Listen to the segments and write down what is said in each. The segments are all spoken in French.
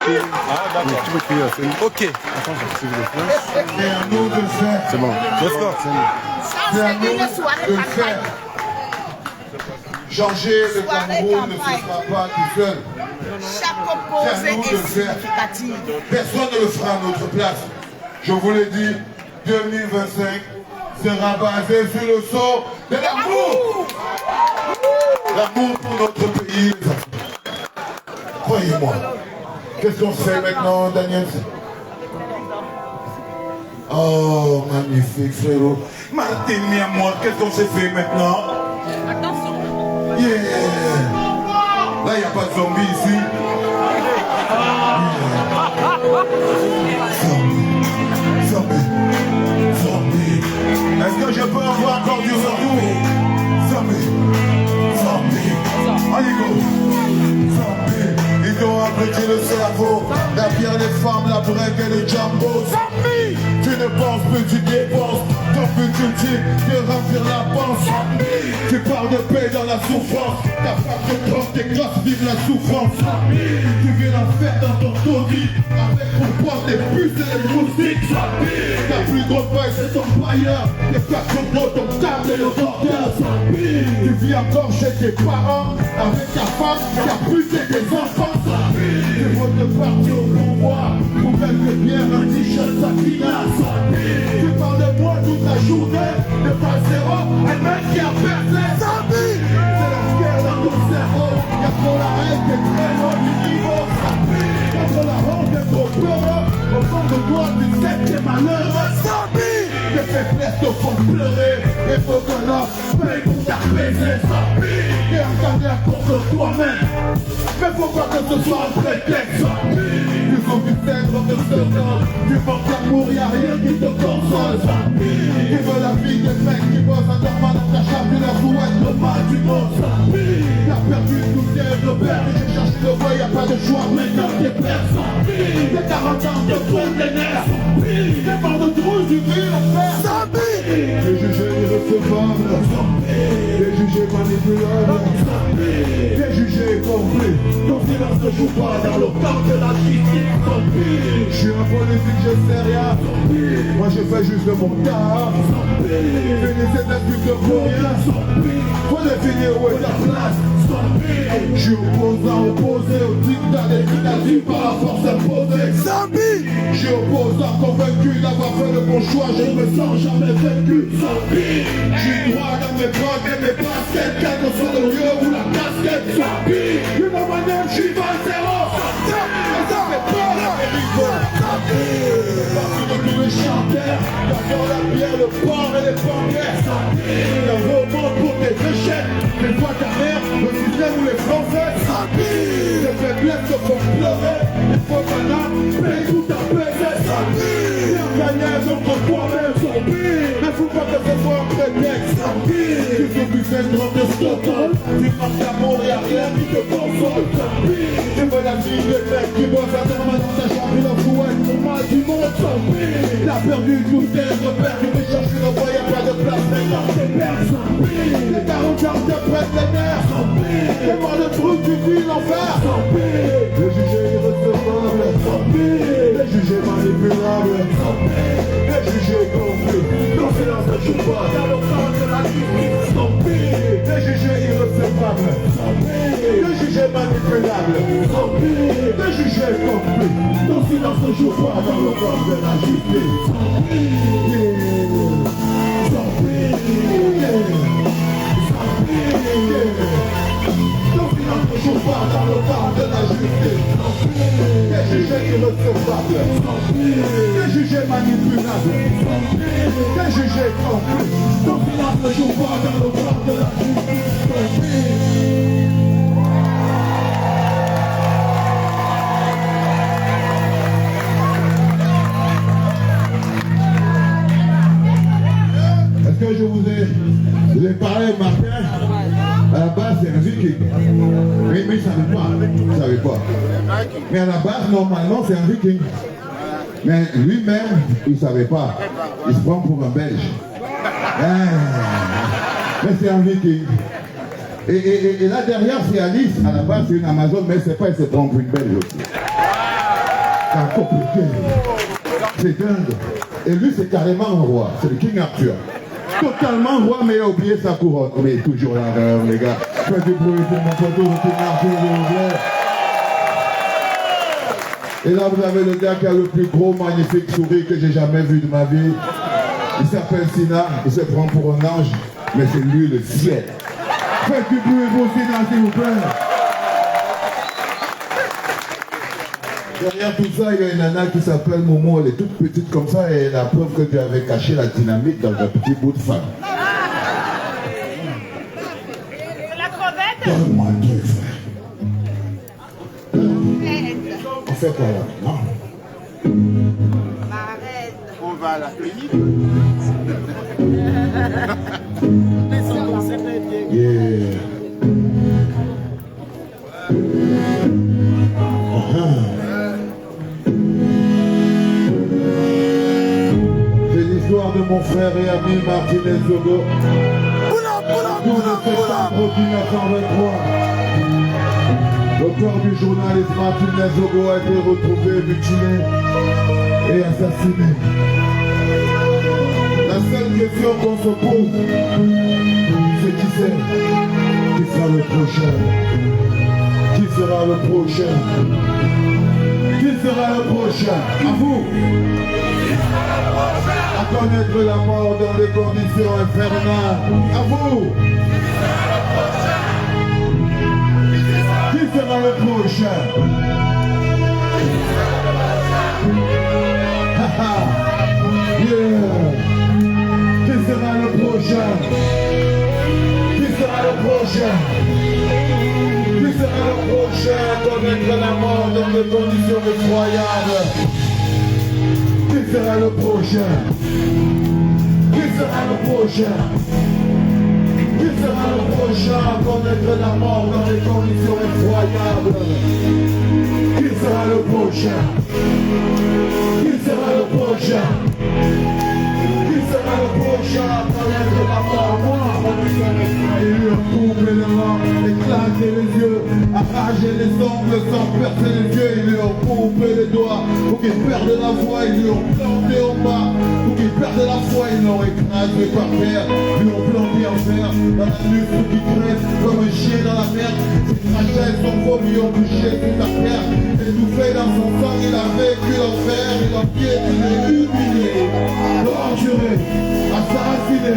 Ah, d'accord. Tu peux crier à scène. Ok. Attends, j'active le flash. C'est à nous de faire. C'est bon. Let's go. C'est à nous de faire. Changer le Cameroun ne se fera pas tout seul. Chaque opposé est significatif. Personne ne le fera à notre place. Je vous l'ai dit, 2025 sera basé sur le sort de l'amour. L'amour pour notre pays. Croyez-moi. Qu'est-ce qu'on fait maintenant, Daniel? Oh, magnifique, frérot. Martin, moi, qu'est-ce qu'on s'est fait maintenant? Yeah. Là, il n'y a pas de zombies ici. Zombie. Est-ce que je peux avoir encore du retour? Zombie. Allez, go. Zombie. Ils ont abrité le cerveau, la pierre, les femmes, la break et le jumbo. Zombie. Tu ne penses plus, tu dépenses. Ton but ultime, de remplir la panse. Tu parles de paix dans la souffrance. Ta femme te prend tes grosses, vive la souffrance. Tu viens la faire dans ton taudis. Avec pour poids des puces et les moustiques. Ta plus grosse paille c'est ton pailleur. Tes plaques sont gros, ton table et le bordel. Tu vis encore chez tes parents. Avec ta femme, ta plus et tes enfants. Tu votes partir au pouvoir. Pour quelque bière, un t-shirt, ça finasse. Tu parles de moi toute la journée. De pas zéro, un mec qui a percé. C'est la guerre dans ton cerveau. Y'a trop la haine qui est très loin du niveau. Y'a trop la honte d'être trop peureux. Au fond de toi, tu sais que t'es malheureux. Tes faiblesses te font pleurer. Et faut que l'homme paye pour t'apaiser. Et un carrière contre toi-même. Mais faut pas que ce soit un prétexte. Tu faut du cèdre de ce temps. Tu manques d'amour, y'a rien qui te console. Tu veux la vie des mecs qui bossent à dormant dans ta chambre. Tu leur souhaites le mal du monde. T'as perdu tout tes repères. Et j'ai cherché le voie, y'a pas de choix. Maintenant t'es perdu. T'es 40 ans de trop les nerfs. T'es mort de trou, tu vis l'enfer. Les jugés irréprochables. Les jugés manipulables. Les jugés compris. Ton silence ne joue pas dans le camp de la justice. Je suis un politique, je sais rien. Moi je fais juste mon taf. Finissez cette pute de pour rien. Faut définir où est ta place. Je suis opposant, opposé au dictat des dictatures par la force imposée. Je suis opposant, convaincu d'avoir fait le bon choix. Je me sens jamais vaincu. Je suis droit dans mes drogues et mes baskets. Quel que soit le lieu ou la casquette. You know my name, je suis Valzero. Ça fait peur l'Amérique. Partout de tous les chanteurs. D'accord la bière, le porc et les banquets. Un roman pour tes échecs. Les fois ta mère, le système ou les Français. Les faiblesses te font pleurer. Il faut maintenant payer tout ta baisser. Viens gagner contre toi-même. Mais faut pas que ce soit un prétexte. Tu fais du syndrome de Stockholm. Tu manques d'amour, y'a rien qui te console. Tu veux la vie des mecs qui boivent à dormir dans ta chambre. Ils leur souhaitent le mal du monde. T'as perdu tous tes repères. Tu veux chercher le voyage, pas de place. Maintenant t'es perdu. Les 40 ans te prennent les nerfs. T'es mort de trou, tu vis l'enfer. Les jugés irrecevables. Les jugés manipulables. Les jugés compris. Ton silence ne joue pas dans le camp de la justice. Les jugés irrecevables. Les jugés manipulables. Les jugés compris. Ton silence ne joue pas dans le camp de la justice. Ton silence ne joue pas dans le camp de la justice. Les jugés irrecevables. Les jugés manipulables. Les jugés compris. Ton silence ne joue pas dans le camp de la justice. Est-ce que je vous ai parlé Martin? À la base, c'est un viking. Mais il ne savait pas. Mais à la base, normalement, c'est un viking. Mais lui-même, il ne savait pas. Il se prend pour un Belge. Mais c'est un viking. Et là derrière, c'est Alice. À la base, c'est une Amazon, mais c'est pas, elle se prend pour une Belge aussi. C'est compliqué. C'est dingue. Et lui, c'est carrément un roi. C'est le King Arthur. Totalement roi, mais il a oublié sa couronne. Mais toujours là, les gars. Faites du bruit pour mon poteau, le King Arthur, et là, vous avez le gars qui a le plus gros, magnifique sourire que j'ai jamais vu de ma vie. Il s'appelle Sina. Il se prend pour un ange, mais c'est lui le ciel. Faites du bruit pour Sina, s'il vous plaît. Derrière tout ça, il y a une nana qui s'appelle Momo. Elle est toute petite comme ça et la preuve que tu avais caché la dynamite dans un petit bout de femme. La crevette. Donne-moi un truc, frère. On fait quoi là? Non. On va à la clinique. Yeah. C'est l'histoire de mon frère et ami Martinez Zogo. 12 septembre 1923. L'auteur du journaliste Martinez Zogo a été retrouvé, mutilé et assassiné. La seule question qu'on se pose, c'est qui c'est? Qui sera le prochain? Qui sera le prochain? Qui sera le prochain? À vous! À connaître la mort dans des conditions infernales. À vous! Qui sera le prochain? Haha! Yeah! Qui sera le prochain? Qui sera le prochain? Qui sera le prochain à connaître la mort dans des conditions effroyables? Qui sera le prochain? Qui sera le prochain? Qui sera le prochain à connaître la mort dans des conditions effroyables? Qui sera le prochain? Qui sera le prochain? Qui sera le prochain à connaître la mort? Moi, et lui couper les mains, éclater les yeux, arracher les ongles sans percer les yeux, ils lui ont coupé les doigts pour qu'ils perdent la voix, ils lui ont planté en bas pour qu'ils perdent la foi, ils l'ont écrasé par terre, ils lui ont planté en fer dans la nuque pour qu'il traîne comme un chien dans la merde. Ses trajets sont vomis, ont touché sur la terre, étouffé dans son sang, il a vécu l'enfer, il a piétiné, humilié, torturé, assassiné,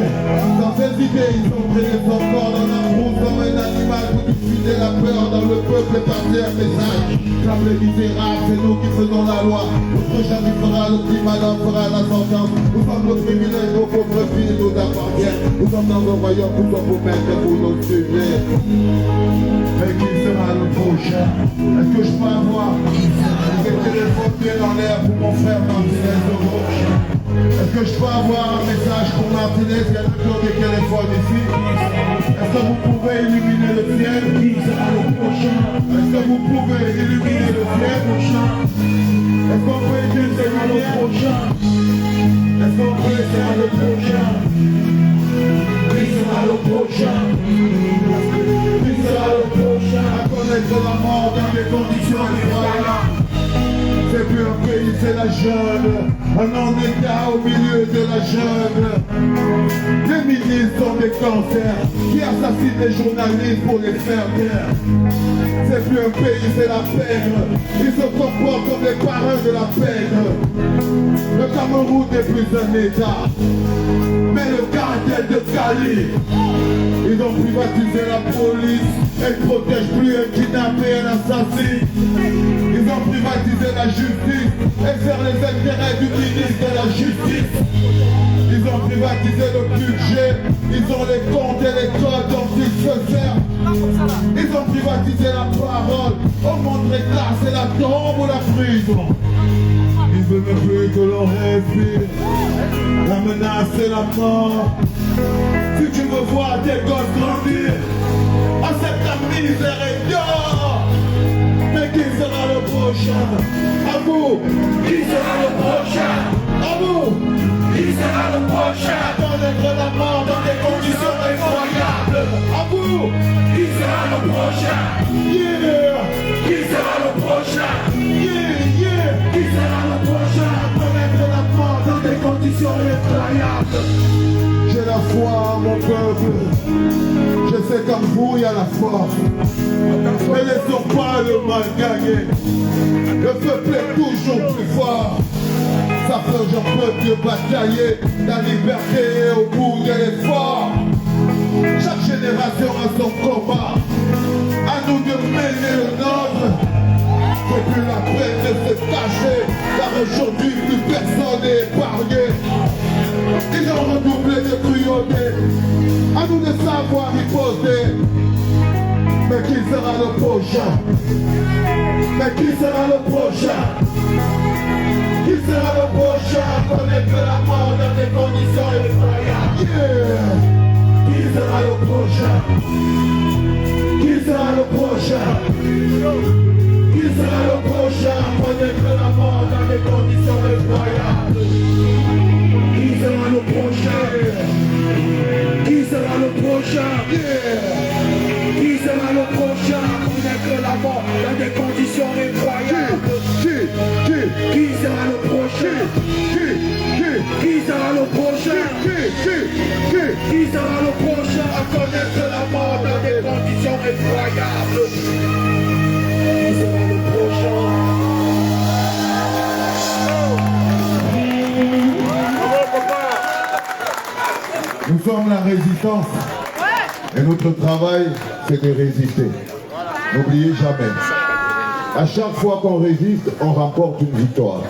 sans hésiter, ils ont pris son corps dans la brousse comme un animal pour diffuser la peur dans le peuple et passer un message. Comme les misérables, c'est nous qui faisons la loi. Notre jamais fera, le petit madame fera la sentence. Nous sommes nos privilèges, nos pauvres filles nous appartiennent. Nous sommes dans un royaume, nous sommes pour mettre pour nos sujets. Mais qui sera le prochain? Est-ce que je peux avoir des téléphones bien en l'air pour mon frère Martinez de gauche? Est-ce que je peux avoir un message pour Martinez? Il y a toujours des téléphones ici. Est-ce que vous pouvez illuminer le ciel? Qui sera le prochain? Est-ce que vous pouvez illuminer le ciel? Est-ce qu'on peut éteindre ces lumières? Est-ce qu'on peut éteindre le prochain? Qui sera le prochain? Qui sera le prochain à connaître la mort dans des conditions effroyables? C'est plus un pays, c'est la jungle. Un en-état au milieu de la jungle. Les ministres sont des cancers qui assassinent les journalistes pour les faire taire. C'est plus un pays, c'est la pègre. Ils se comportent comme les parrains de la pègre. Le Cameroun n'est plus un état, mais le cartel de Cali. Ils ont privatisé la police. Elle ne protège plus un kidnappé et un assassin. Ils ont privatisé la justice et faire les intérêts du ministre de la justice. Ils ont privatisé le budget. Ils ont les comptes et les codes dont ils se servent. Ils ont privatisé la parole. Au monde réclame, c'est la tombe ou la prison. Ils veulent même plus que l'on respire. La menace, c'est la mort. Si tu veux voir tes gosses grandir, accepte ta misère et dors. Mais qui sera le prochain? À vous. Qui sera le prochain? À vous. Qui sera le prochain à connaître la mort dans des conditions effroyables? À vous. Qui sera le prochain? Yeah. Qui sera le prochain? Yeah, yeah. Qui peuple. Je sais qu'en vous il y a la force. Ne laissons pas le mal gagner. Le peuple est toujours plus fort. Ça forge un peuple de batailler. La liberté est au bout de l'effort. Chaque génération a son combat. À nous de mener le nôtre. C'est plus la peine de se cacher. Car aujourd'hui plus personne n'est épargné. Ils ont redoublé de cruauté. À nous de savoir y poser. Mais qui sera le prochain? Mais qui sera le prochain? Qui sera le prochain? Connaître la mort dans des conditions effroyables. Yeah. Qui sera le prochain? Qui sera le prochain? Qui sera le prochain? Connaître la mort dans des conditions effroyables. Qui sera le prochain? Qui sera le prochain? Yeah. Qui sera le prochain? Connaître la mort dans des conditions effroyables. Qui sera le prochain? Qui sera le prochain? Qui sera le prochain à connaître la mort dans des conditions effroyables? Qui sera le prochain? Nous sommes la résistance. Et notre travail, c'est de résister. N'oubliez jamais. À chaque fois qu'on résiste, on remporte une victoire.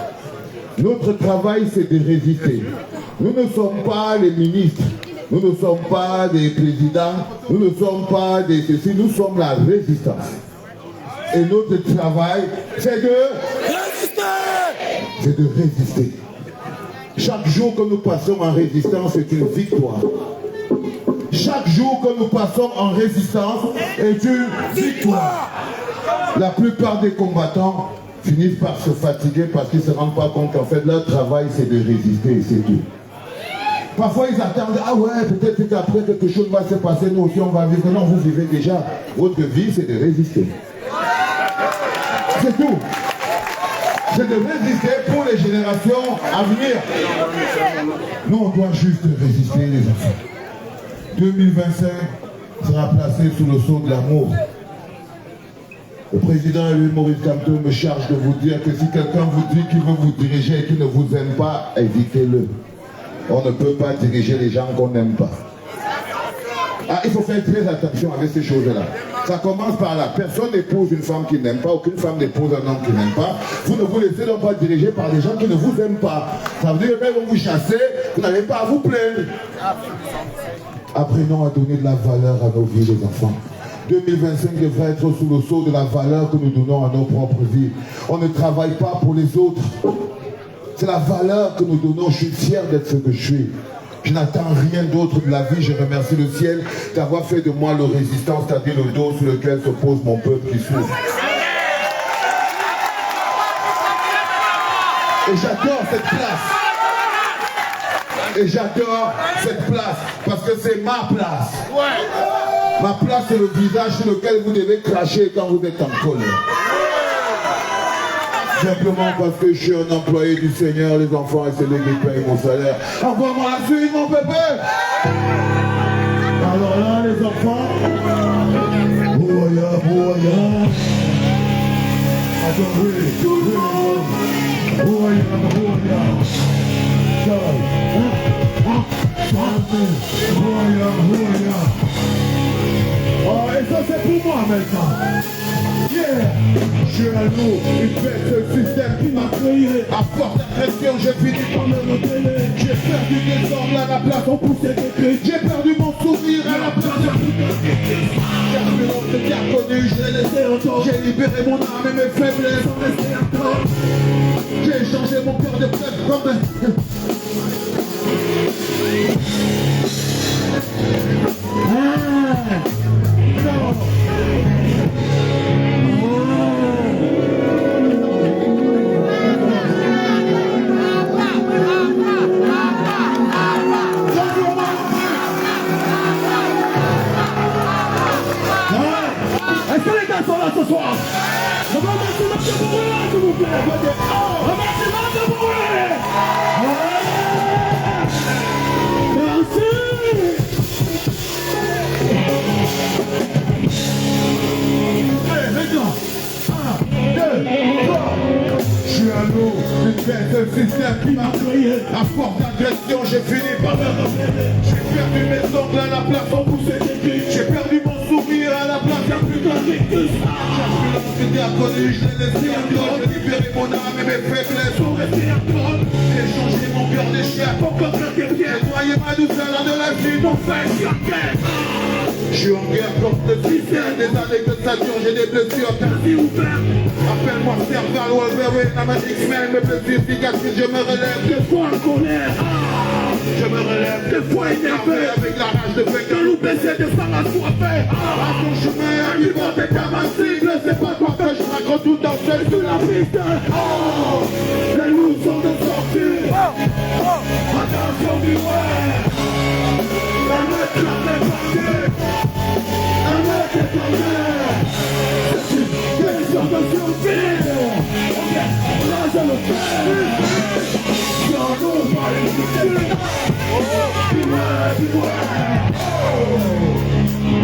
Notre travail, c'est de résister. Nous ne sommes pas les ministres. Nous ne sommes pas des présidents. Nous ne sommes pas des ceci. Nous sommes la résistance. Et notre travail, c'est de résister. C'est de résister. Chaque jour que nous passons en résistance est une victoire. Chaque jour que nous passons en résistance est une victoire. La plupart des combattants finissent par se fatiguer parce qu'ils ne se rendent pas compte qu'en fait leur travail c'est de résister et c'est tout. Parfois ils attendent, ah ouais, peut-être qu'après quelque chose va se passer, nous aussi on va vivre. Non, vous vivez déjà. Votre vie c'est de résister. C'est tout. C'est de résister pour les générations à venir. Nous, on doit juste résister, les enfants. 2025 sera placé sous le sceau de l'amour. Le président Louis Maurice Kamto me charge de vous dire que si quelqu'un vous dit qu'il veut vous diriger et qu'il ne vous aime pas, évitez-le. On ne peut pas diriger les gens qu'on n'aime pas. Ah, il faut faire très attention avec ces choses-là. Ça commence par là. Personne n'épouse une femme qui n'aime pas, aucune femme n'épouse un homme qui n'aime pas. Vous ne vous laissez donc pas diriger par des gens qui ne vous aiment pas. Ça veut dire que même vont vous chasser, vous n'avez pas à vous plaindre. Apprenons à donner de la valeur à nos vies, les enfants. 2025 devrait être sous le sceau de la valeur que nous donnons à nos propres vies. On ne travaille pas pour les autres. C'est la valeur que nous donnons. Je suis fier d'être ce que je suis. Je n'attends rien d'autre de la vie. Je remercie le ciel d'avoir fait de moi le résistant, c'est-à-dire le dos sur lequel se pose mon peuple qui souffre. Et j'adore cette place. Et j'adore cette place parce que c'est ma place. Ma place, c'est le visage sur lequel vous devez cracher quand vous êtes en colère. Simplement parce que je suis un employé du Seigneur, les enfants, et c'est lui qui paye mon salaire. Envoie-moi la suite, mon bébé. Alors là, les enfants, oh, et ça c'est pour moi maintenant. Yeah. Je suis à l'eau, une bête de système qui m'a créé. À force d'agression, j'ai fini par me rebeller. J'ai perdu des ordres à la place, on poussait des cris. J'ai perdu mon sourire à la place de putain. Car le monde de bien connu, je l'ai laissé entendre. J'ai libéré mon âme et mes faiblesses sont restées encore. J'ai changé mon cœur de peuple comme un... Est-ce que les gars sont là ce soir? On va mettre le maximum de bruit, s'il vous plaît. On va mettre le maximum de bruit. loup d'une bête de système qui m'a créé. À force d'agression, j'ai fini par me rebeller. J'ai perdu mes ongles à la place en poussée des billes. J'ai perdu mon sourire à la place d'un putain de rictus. J'ai plus connu, je l'ai laissé en dehors. J'ai libéré mon âme et mes faiblesses sont restées en dehors. J'ai changé mon cœur des chiens pour comme un guerrier. Nettoyer ma douceur de la vie, mon frère, je suis en guerre. Je suis en guerre contre le système. Des années que ça dure, j'ai des blessures quasi ouvertes. Appelle-moi Serval Wolverine, la Magic Man. Mes blessures cicatrices, je me relève. Des fois en colère, je me relève. Des fois énervé, avec la rage de fake. De loup baissé, de sang assoiffé. À ton chemin, un vivant est à ma cible. C'est pas toi que je raconte tout dans celle de la piste. Oh, les loups sont de sortie. Attention du ouais. La meute la fait partir. La meute est en l'air. C'est une question de survie. Ok, là je le fais. Sans nous pas l'écouter.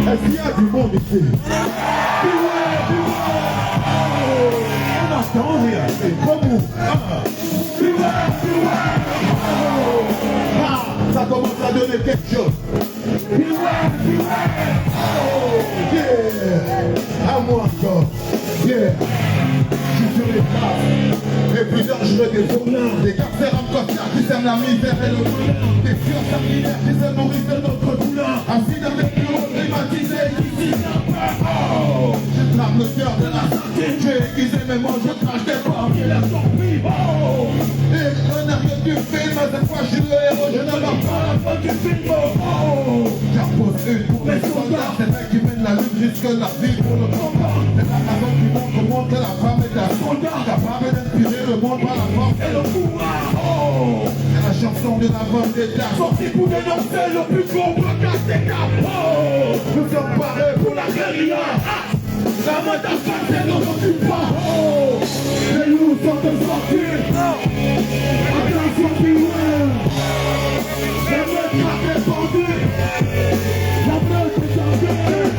Est-ce qu'il y a du monde ici? On n'entend rien, c'est comme vous. Ça commence à donner quelque chose. Yeah. À moi encore. Yeah. Je suis sur les places. Les plus dangereux des tournants. Des carcères en costard qui sèment la misère et le bonheur. Des fieurs sanguinaires qui se nourrissent de notre douleur. Assis dans des bureaux climatisés qui je trame le cœur de la santé. J'ai aiguisé mes mots, je crache des porcs qui leur sont pris. Et le nerveux du film, cette fois je suis le héros. Je ne marque pas la fin du film. J'en pose une pour les soldats. C'est vrai qui mène la lutte jusque la vie pour le combat. C'est la raison qui montre au monde que la femme est un soldat. Capable d'inspirer le monde par la force et le pouvoir. C'est la chanson de la vendetta. Sortie pour dénoncer le plus gros braquage des capes. Nous sommes parés pour la guérilla. La main d'affaire, c'est n'occupe pas. Les loups sont de sortie. Attention, beware. La meute est pendue. La meute est en guerre.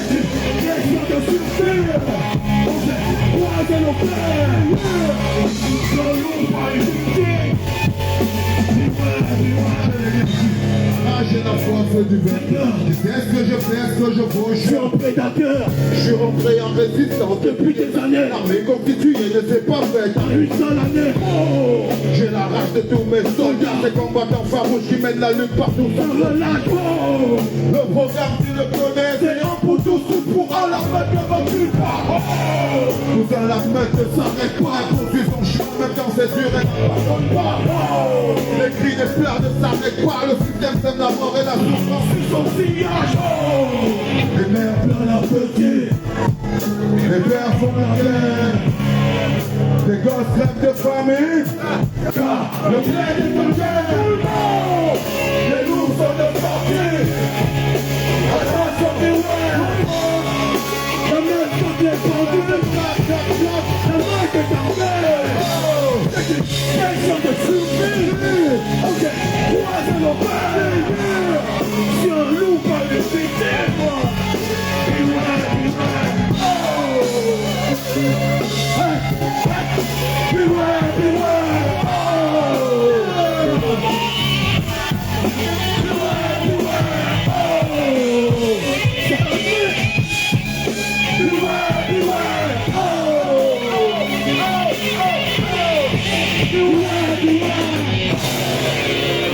C'est une question de survie. On s'est croisé nos frères. Le loup va éviter. Ah, j'ai la force du vainqueur. Je sais ce que je fais, ce que je vaux. Je suis un prédateur. Je suis rentré en résistance depuis des années. L'armée constituée ne s'est pas faite en une seule année. J'ai la rage de tous mes soldats. Ces combattants farouches qui mènent la lutte partout sans relâche. Le programme, tu le connais. C'est un pour tous, tout pour un. La meute ne recule pas. Tout un, la meute ne s'arrête pas. Elle poursuit son chemin, même quand c'est dur, elle ne pardonne pas. Les cris des pleurs ne s'arrêtent pas. Le système sème la mort et la souffrance sur son sillage. Les mères pleurent leurs petits. Les pères font la guerre. Les gosses rêvent de famille. Car le bled est en guerre. Les loups sont de sortie. Attention du ouais. La meute sont défendue. La meute est en guerre. C'est une question de survie. Ok, croisez nos balles. Si un loup va le péter, beware,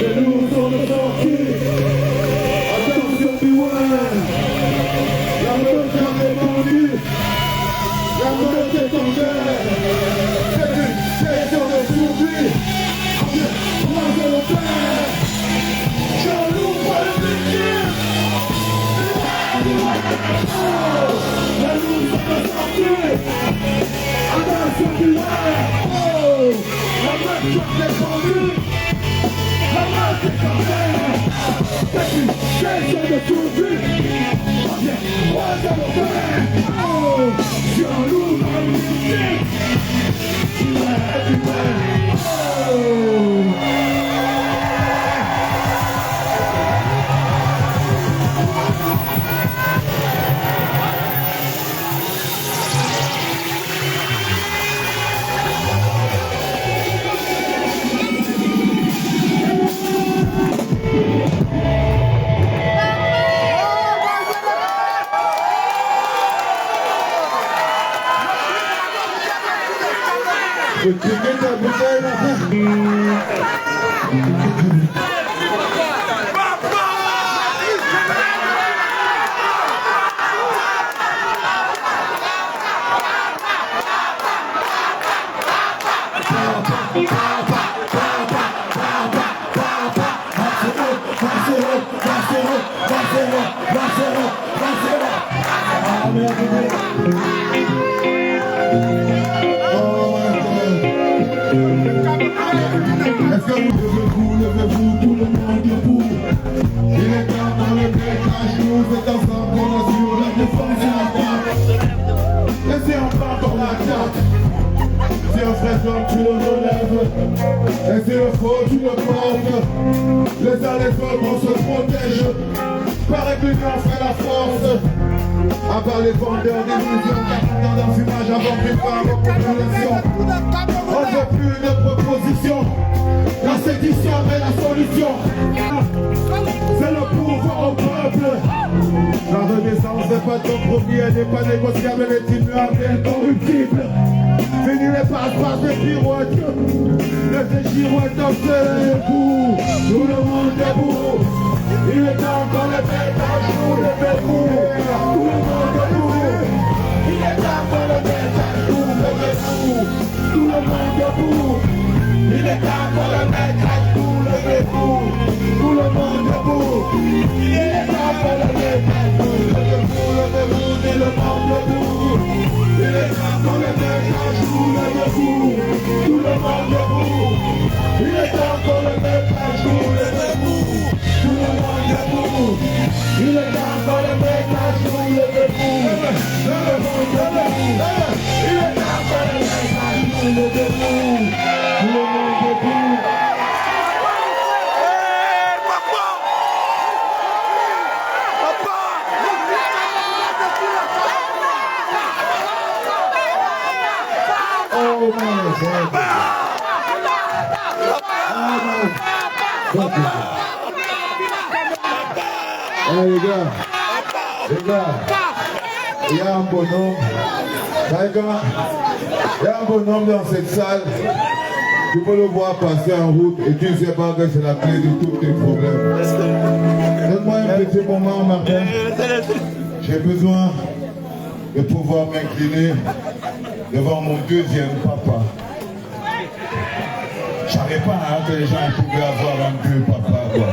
les loups sont de sortie. Attention, beware. La meute est répandue. La meute est en guerre. C'est une question de survie. Moi je le fais. Je l'ouvre le métier. Les loups sont de sortie. Attention, beware. La meute est répandue. La meute est en guerre. C'est une question de survie. Moi je le fais. Je suis un loup dans le musique. Le ticket de la bouteille. Est-ce que vous levez-vous, tout le monde debout? Il est temps dans le déclage, nous c'est ensemble qu'on assure la défense et l'attaque. Et c'est encore dans l'attaque. Si un frère homme, tu le relèves. Et si le faux, tu le portes. Les uns les autres, on se protège. Paraît que l'union fait la force. À part les vendeurs d'illusions, dans l'enfumage avant plus par vos populations. On ne veut plus de propositions. La sédition est la solution. C'est le pouvoir au peuple. La renaissance n'est pas ton premier, elle n'est pas négociable, elle est immuable et incorruptible. Fini les passe-passe des pirouettes. Les girouettes debout. Tout le monde debout. Il est temps quand les bêtes à genoux, levez-vous. Tout le monde debout. Il est temps quand les bêtes à genoux, levez-vous. Tout le monde debout. Il est temps quand les bêtes à genoux, levez-vous. Tout le monde debout. Il est temps quand les bêtes à genoux, levez-vous, levez-vous, tout le monde debout. Il est temps quand les bêtes à genoux, levez-vous. Tout le monde debout. Il est temps quand les bêtes à genoux, levez-vous. Tout le monde debout. Il est temps quand les bêtes à genoux, levez-vous. Tout le monde debout. Il est temps quand les bêtes à genoux, levez-vous. Tout le monde debout. Oh my God. Les gars, il y a un bonhomme, il y a un bonhomme dans cette salle, tu peux le voir passer en route et tu ne sais pas que c'est la clé de tous tes problèmes. Donne-moi un petit moment, Martin. J'ai besoin de pouvoir m'incliner devant mon deuxième papa. Je savais pas que les gens pouvaient avoir un deux papas, quoi.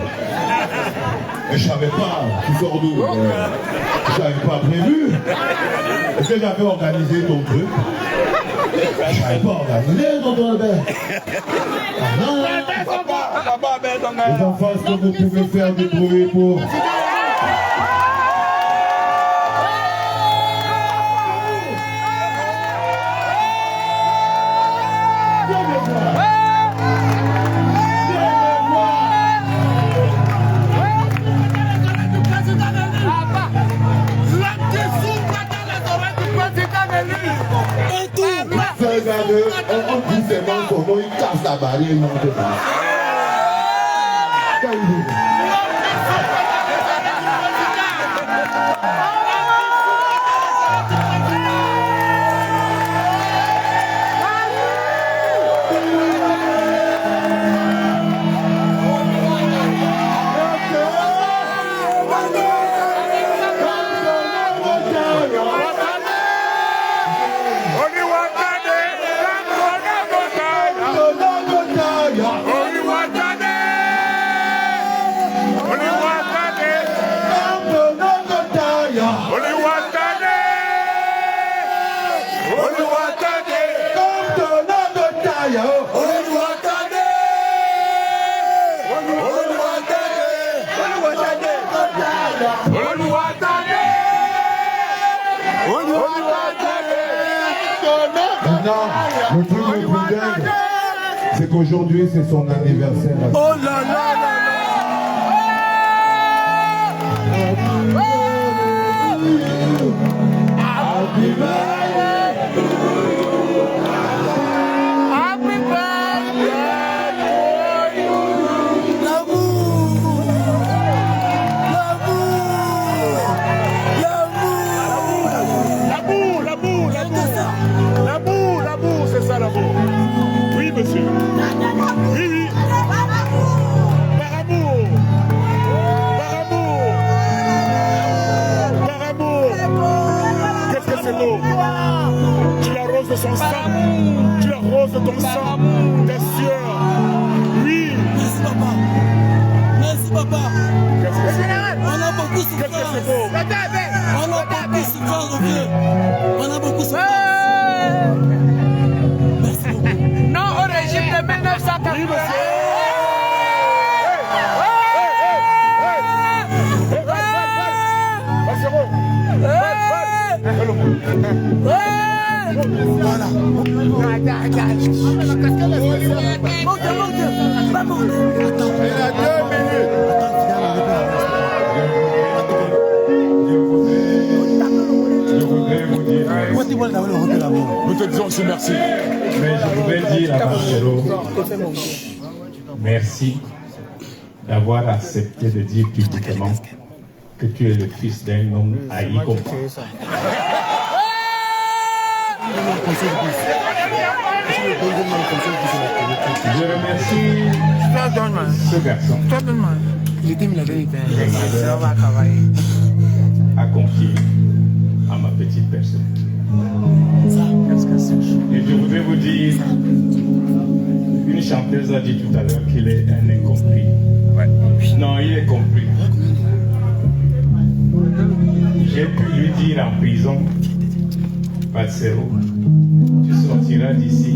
Et je savais pas, tu sors d'où? Je n'avais pas prévu. Est-ce que j'avais organisé ton truc? Je n'avais pas organisé ton truc. Les enfants, est-ce que vous pouvez faire du bruit pour... Regardez, on dit ses mains, son nom, il casse la barrière, il monte pas. Le truc le plus dingue, c'est qu'aujourd'hui c'est son anniversaire. Oh là là là là! Happy birthday! Happy birthday! L'amour! L'amour! L'amour! L'amour! L'amour! L'amour! C'est ça l'amour! ton sang. Tu arroses de ton sang tes sueurs. Oui. Merci papa. Merci papa. Qu'est-ce que c'est? On a beaucoup souffert. Qu'est-ce que c'est beau? On a beaucoup souffert, mon vieux. On a beaucoup souffert. Merci beaucoup. Non au régime de 1980. Oui, monsieur. Voilà. Nous te disons aussi merci. Mais je voudrais dire à Marcelo, merci d'avoir accepté de dire publiquement que tu es le fils d'un homme haï comme moi. Je remercie ce garçon qui a confié à ma petite personne. Et je voudrais vous dire, une chanteuse a dit tout à l'heure qu'il est un incompris. Non, il est compris. J'ai pu lui dire en prison, Marcelo, tu sortiras d'ici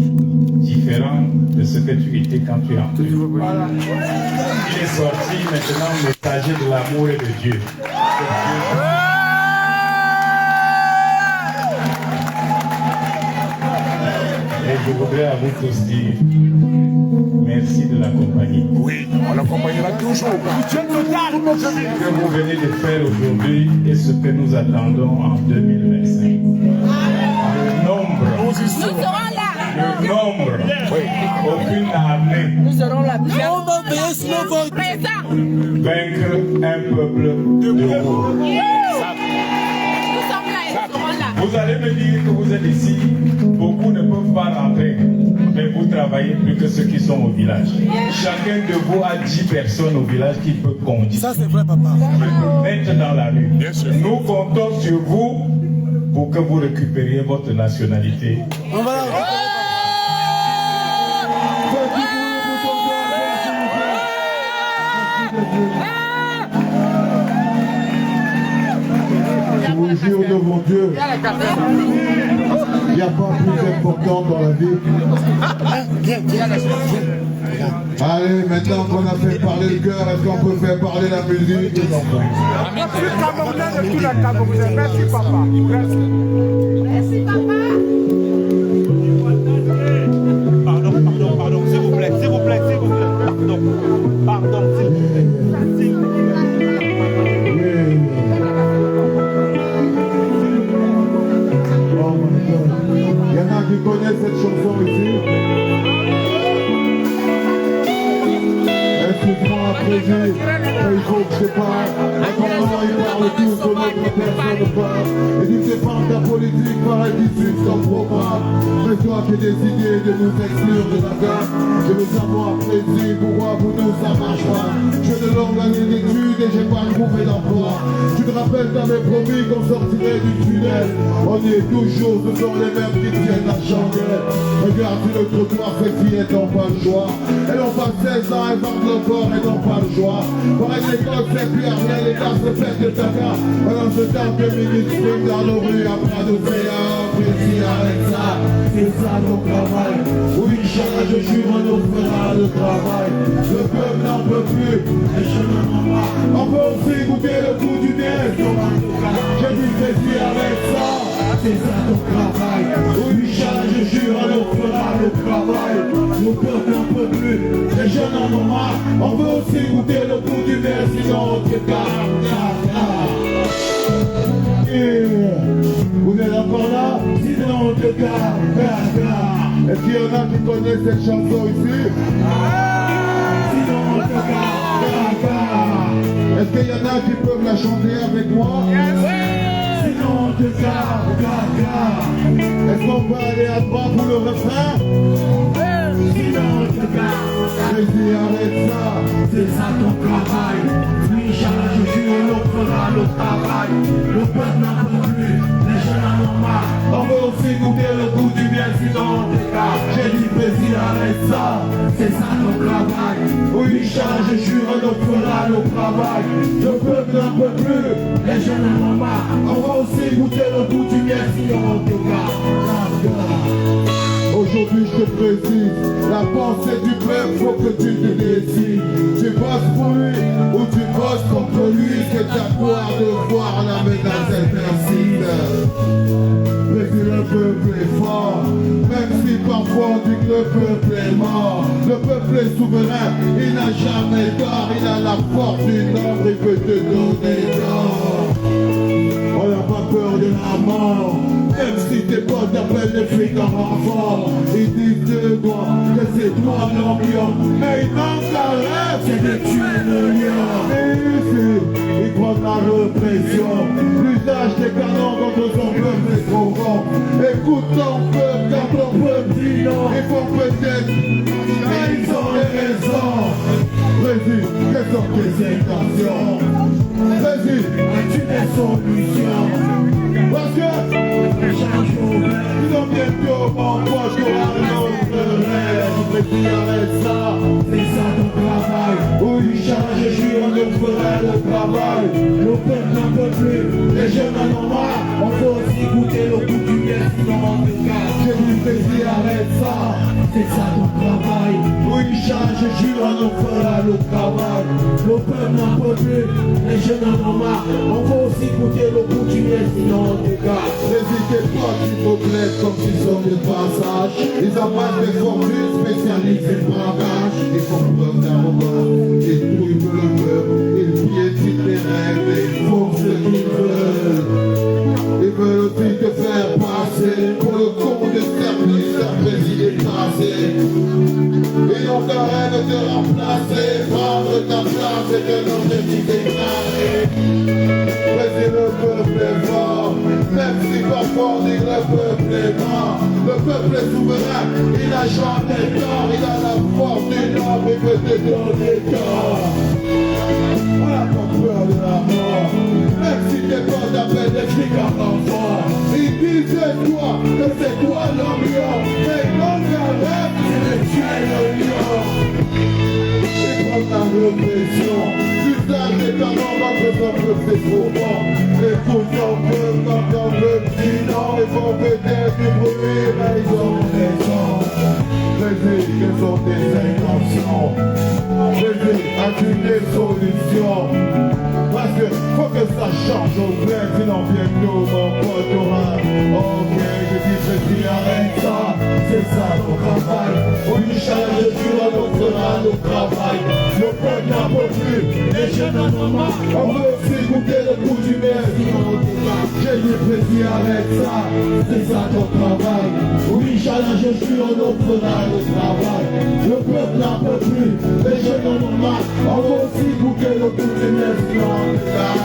différent de ce que tu étais quand tu es entré. Il est sorti maintenant messager de l'amour et de Dieu. Et je voudrais à vous tous dire merci de l'accompagner. Oui, on l'accompagnera toujours. Ce que vous venez de faire aujourd'hui et ce que nous attendons en 2025. Le nombre. Nous serons là. Le nombre. Aucune armée. Nous serons là. On va veiller sur nos votes. Présent. Vaincre un peuple de gros. Nous sommes là et nous serons là. Vous allez me dire que vous êtes ici. Beaucoup ne peuvent pas rentrer. Mais vous travaillez plus que ceux qui sont au village. Chacun de vous a 10 personnes au village qui peut conduire. Ça c'est vrai papa. Mettre dans la rue. Bien sûr. Nous comptons sur vous pour que vous récupériez votre nationalité. On va la Je vous jure devant Dieu, il n'y a pas plus important dans la vie. Allez, maintenant qu'on a fait parler le cœur, est-ce qu'on peut faire parler la musique? Merci papa. Merci papa. Pardon, s'il vous plaît, pardon, s'il vous plaît. Il y en a qui connaissent cette chanson ici. Excuse-moi, Président, il faut que je parle. À ton moment, ils parlent tous de notre personne part. Et tu sépares ta politique par un disque ton programme. Mais toi qui as décidé de nous exclure de la gamme, je veux savoir, Président, pourquoi pour nous ça marche pas. J'ai de longues années d'études et j'ai pas trouvé d'emploi. Tu te rappelles, t'avais promis qu'on sortirait du tunnel. On y est toujours, ce sont les mêmes qui tiennent la chandelle. Regarde sur le trottoir, ces filles n'ont pas le choix. Elles ont pas 16 ans, elles vendent le corps, elles n'ont pas le choix. Pareil, l'école, c'est Pierre, les gars se pètent de caca. Pendant ce temps que ministre spring dans nos rues, à bras d'océan, précis, arrête ça. C'est ça ton travail. Oui, Inch'Allah, je jure, on nous fera le travail. Le peuple n'en peut plus, les chemins n'en marre. On peut aussi goûter le goût du nez. J'ai dit, précis, arrête ça. C'est ça ton travail. Oui, Inch'Allah, je jure, on nous fera le travail. Le peuple n'en peut plus, les jeunes en ont marre. On veut aussi goûter le goût du nez, sinon on te garde. Vous êtes encore là? Sinon on te garde. Est-ce qu'il y en a qui connaissent cette chanson ici? Sinon on te garde. Est-ce qu'il y en a qui peuvent la chanter avec moi? Sinon on te garde. Est-ce qu'on peut aller à droite pour le refrain? Sinon on te garde. Vas-y, arrête ça. C'est ça ton travail. Oui, Inch'Allah, je jure, l'on fera le travail. Le peuple n'en peut plus, les jeunes en ont marre. On veut aussi goûter le goût du bien, sinon arrête ça, c'est ça notre travail. Oui, charge, jure, on fera le travail. Le peuple n'en peut plus, les jeunes en ont marre. On va aussi goûter le goût du miel si on te garde. Aujourd'hui je te précise, la pensée du peuple faut que tu te décides. Tu bosses pour lui ou tu bosses contre lui, c'est ta gloire de voir la menace invincible. Mais si le peuple est fort, même si parfois on dit que le peuple est mort, le peuple est souverain, il n'a jamais tort, il a la force du nombre, il peut te donner tort. On n'a pas peur de la mort, même si tes potes t'appellent les flics en renfort. Ils disent de toi que c'est toi l'ambiance, mais ils manquent la rêve, c'est de tuer le lion. Et ici, ils prennent la répression, l'usage des canons contre son peuple est trop grand. Écoute ton peuple quand ton peuple dit non, ils font peut-être, mais ils ont les raisons. Vas-y, quelles sont tes intentions? Vas-y, as-tu des solutions? Parce que ils ont bientôt mon poche qu'on a notre rêve. Mais qui arrête ça, c'est ça ton travail. Oui, charge, jure, on nous fera le travail. Le peuple n'en peut plus, les jeunes en ont marre. On peut aussi goûter le goût du miel, sinon on te casse. J'ai dit, mais qui arrête ça, c'est ça ton travail. Oui, charge, jure, on nous fera le travail. Le peuple n'en peut plus, les jeunes en ont marre. On peut aussi goûter le goût du miel, sinon on te casse. N'hésitez pas, s'il vous plaît, comme ils sont de passage. Ils amassent des formules spécialisées de braquage. Ils font preuve d'arrogance, ils trouillent le peuple, ils piétinent les règles et ils font ce qu'ils veulent. Ils veulent aussi te faire passer pour le con de service après il est tracé. Ils ont qu'un rêve de te remplacer, prendre ta place et te donner du déclaré. Mais si le peuple est fort, même si parfois on dit que le peuple est mort, le peuple est souverain, il n'a jamais tort, il a la force du nombre, il peut te donner tort. On n'a pas peur de la mort, même si tes potes t'appellent des flics en enfant. Ils disent de toi que c'est toi l'ambiance, mais comme la rêve, c'est de tuer le lion. Ils prennent la répression, l'usage des canons contre son peuple c'est trop bon. Écoute ton peuple quand ton peuple dit non, ils font peut-être du bruit, mais ils ont raison. Vas-y, quelles sont tes intentions? Vas-y, as-tu des solutions? Parce que faut que ça change au bled, sinon bientôt mon pote aura. Ok, je dis ceci, arrête ça, c'est ça ton travail. Oui, charge, jure, on fera le travail. Le peuple n'en peut plus, les jeunes en ont marre. On veut aussi goûter le goût du miel, sinon on te garde. J'ai dit précis, arrête ça, c'est ça ton travail. Oui, charge, jure, on fera le travail. Le peuple n'en peut plus, les jeunes en ont marre. On veut aussi goûter le goût du miel, sinon on te garde.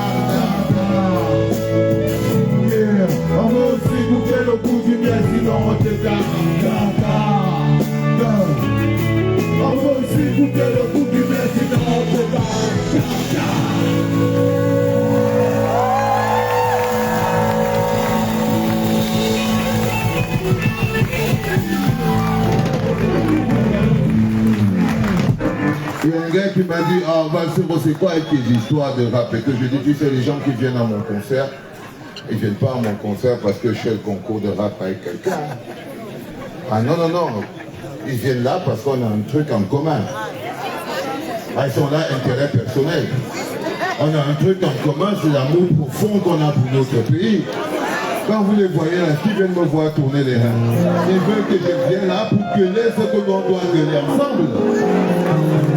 On veut aussi goûter le goût du miel, sinon on te garde. On veut aussi goûter le goût du miel, sinon on te garde. Il y a un gars qui m'a dit, ah Valsero, c'est quoi avec tes histoires de rap? Et que je dis, tu sais, les gens qui viennent à mon concert, ils ne viennent pas à mon concert parce que je fais le concours de rap avec quelqu'un. Ah non, non, non. Ils viennent là parce qu'on a un truc en commun. Ah, ils sont là, intérêt personnel. On a un truc en commun, c'est l'amour profond qu'on a pour notre pays. Quand vous les voyez là, qui viennent me voir tourner les reins, ils veulent que je vienne là pour gueuler ce que l'on doit gueuler ensemble.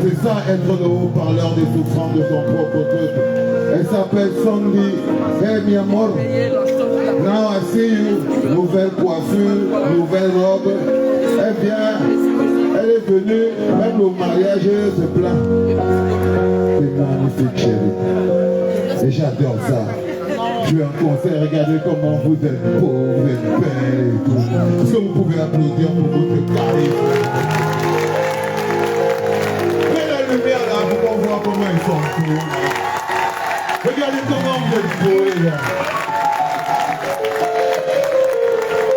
C'est ça, être le haut-parleur des souffrances de son propre peuple. Elle s'appelle Sandy. Hey, mi amor. Now I see you. Nouvelle coiffure, nouvelle robe. Eh bien, elle est venue, même au mariage, se plaint. C'est magnifique, chérie. Et j'adore ça. Je suis un concert, regardez comment vous êtes beau, vous êtes belle et tout. Est-ce que vous pouvez applaudir pour votre charisme? Mets la lumière là pour qu'on voit comment ils sont cool. Regardez comment vous êtes beau, les gars.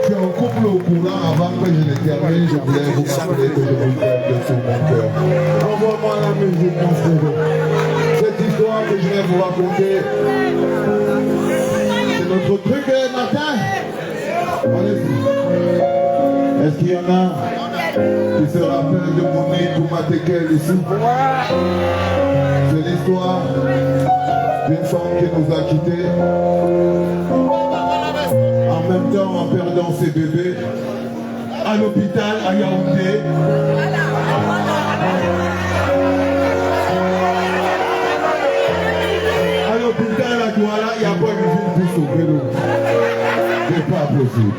C'est un couple couple au courant, avant que je ne termine, je voulais vous rappeler que je vous aime de tout mon cœur. Envoie-moi la musique, mon frère. Cette histoire que je vais vous raconter, c'est notre truc le matin. Allez-y. Est-ce qu'il y en a qui se rappellent de Monique ou Matekel ici? C'est l'histoire d'une femme qui nous a quittés. En même temps, en perdant ses bébés, à l'hôpital à Yaoundé. À l'hôpital à Douala, il n'y a pas une ville pour sauver l'eau. C'est pas possible.